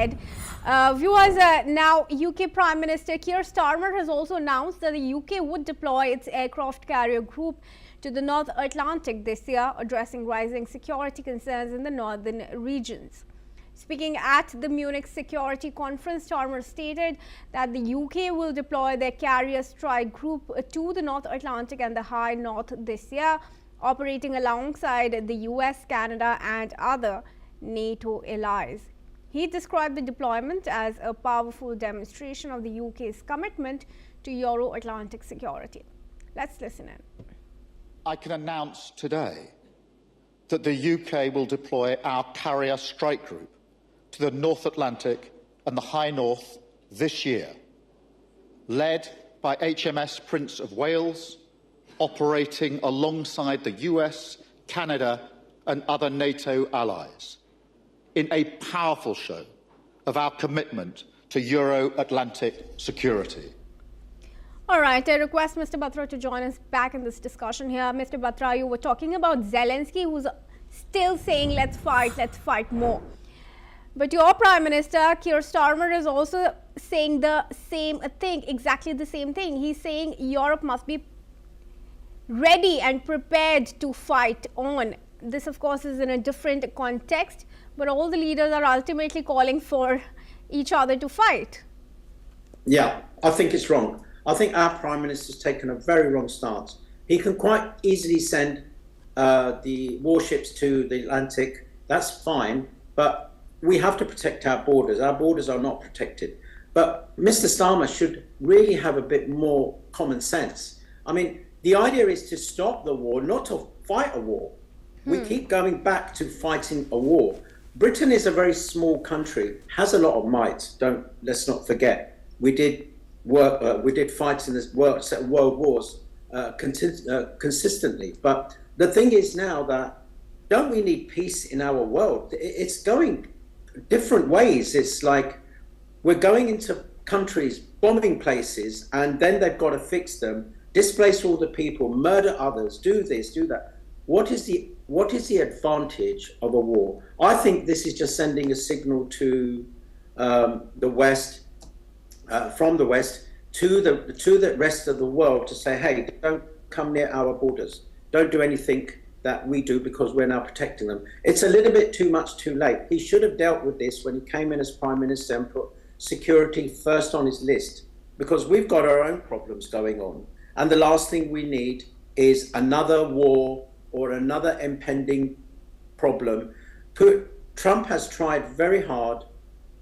ahead. Viewers, now UK Prime Minister Keir Starmer has also announced that the UK would deploy its aircraft carrier group to the North Atlantic this year, addressing rising security concerns in the northern regions. Speaking at the Munich Security Conference, Starmer stated that the UK will deploy their carrier strike group to the North Atlantic and the High North this year, operating alongside the US, Canada and other NATO allies. He described the deployment as a powerful demonstration of the UK's commitment to Euro-Atlantic security. Let's listen in. I can announce today that the UK will deploy our carrier strike group to the North Atlantic and the High North this year, led by HMS Prince of Wales, operating alongside the US, Canada and other NATO allies, in a powerful show of our commitment to Euro-Atlantic security. All right, I request Mr. Batra to join us back in this discussion here. Mr. Batra, you were talking about Zelensky, who's still saying, let's fight more. But your Prime Minister, Keir Starmer, is also saying the same thing, exactly the same thing. He's saying Europe must be ready and prepared to fight on. This, of course, is in a different context, but all the leaders are ultimately calling for each other to fight. Yeah, I think it's wrong. I think our Prime Minister's taken a very wrong stance. He can quite easily send the warships to the Atlantic. That's fine, but we have to protect our borders. Our borders are not protected. But Mr. Starmer should really have a bit more common sense. I mean, the idea is to stop the war, not to fight a war. We keep going back to fighting a war. Britain is a very small country, has a lot of might. Let's not forget. We did fight in this world wars consistently. But the thing is now that don't we need peace in our world? It's going different ways. It's like we're going into countries, bombing places, and then they've got to fix them, displace all the people, murder others, do this, do that. What is the advantage of a war? I think this is just sending a signal to the West, from the West to the rest of the world to say, hey, don't come near our borders. Don't do anything that we do because we're now protecting them. It's a little bit too much too late. He should have dealt with this when he came in as Prime Minister and put security first on his list, because we've got our own problems going on. And the last thing we need is another war or another impending problem. Trump has tried very hard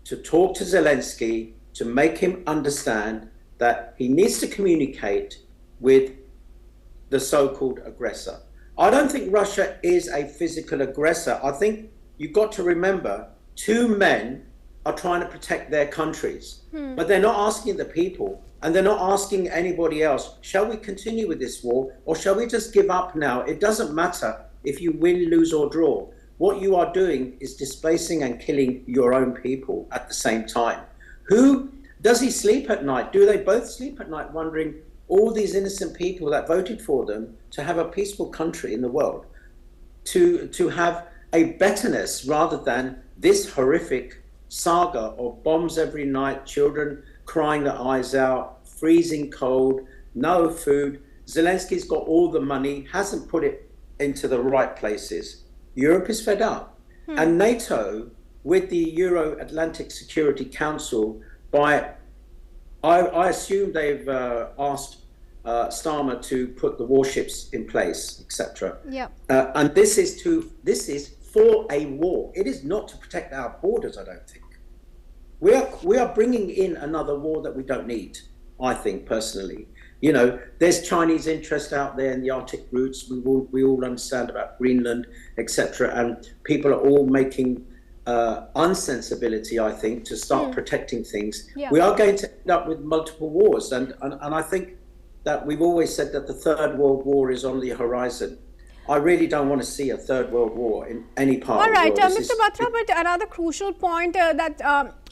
to talk to Zelensky to make him understand that he needs to communicate with the so-called aggressor. I don't think Russia is a physical aggressor. I think you've got to remember, two men are trying to protect their countries, but they're not asking the people. And they're not asking anybody else, shall we continue with this war or shall we just give up now? It doesn't matter if you win, lose or draw. What you are doing is displacing and killing your own people at the same time. Does he sleep at night? Do they both sleep at night wondering all these innocent people that voted for them to have a peaceful country in the world, to have a betterness rather than this horrific saga of bombs every night, children crying their eyes out, freezing cold, no food. Zelensky's got all the money, hasn't put it into the right places. Europe is fed up. And NATO, with the Euro-Atlantic Security Council, I assume they've asked Starmer to put the warships in place, etc. Yeah. And this is for a war. It is not to protect our borders, I don't think. We are bringing in another war that we don't need, I think, personally. You know, there's Chinese interest out there in the Arctic routes. We all understand about Greenland, etc. And people are all making unsensibility, I think, to start protecting things. Yeah. We are going to end up with multiple wars. And I think that we've always said that the Third World War is on the horizon. I really don't want to see a third world war in any part of the world. All right, Mr. Batra, but another crucial point that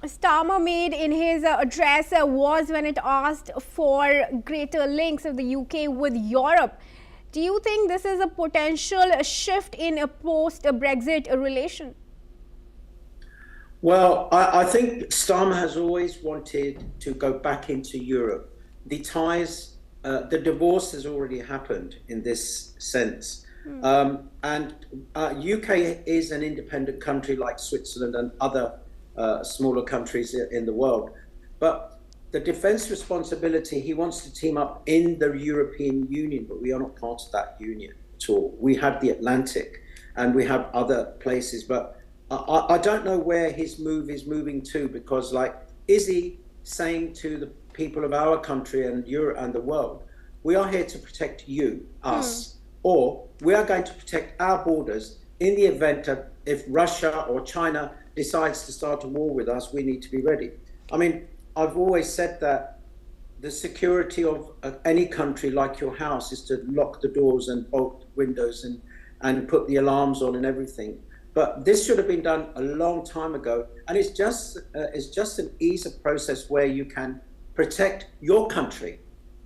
Starmer made in his address was when it asked for greater links of the UK with Europe. Do you think this is a potential shift in a post-Brexit relation? Well, I think Starmer has always wanted to go back into Europe. The ties, the divorce has already happened in this sense. And UK is an independent country like Switzerland and other smaller countries in the world. But the defense responsibility, he wants to team up in the European Union, but we are not part of that union at all. We have the Atlantic and we have other places, but I don't know where his move is moving to, because like, is he saying to the people of our country and Europe and the world, we are here to protect you, us, or we are going to protect our borders in the event that if Russia or China decides to start a war with us, we need to be ready. I mean, I've always said that the security of any country, like your house, is to lock the doors and bolt windows and put the alarms on and everything. But this should have been done a long time ago, and it's just an easier process where you can protect your country.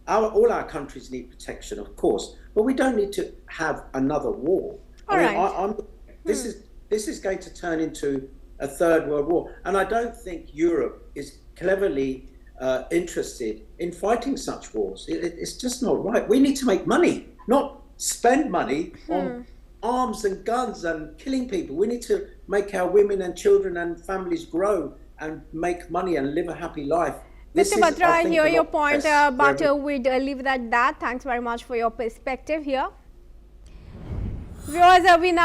All our countries need protection, of course, but we don't need to have another war. This is going to turn into a third world war, and I don't think Europe is cleverly interested in fighting such wars. It's just not right. We need to make money, not spend money on arms and guns and killing people. We need to make our women and children and families grow and make money and live a happy life. Mr. Batra, I hear your point, but we'd leave it at that. Thanks very much for your perspective here. Viewers, we now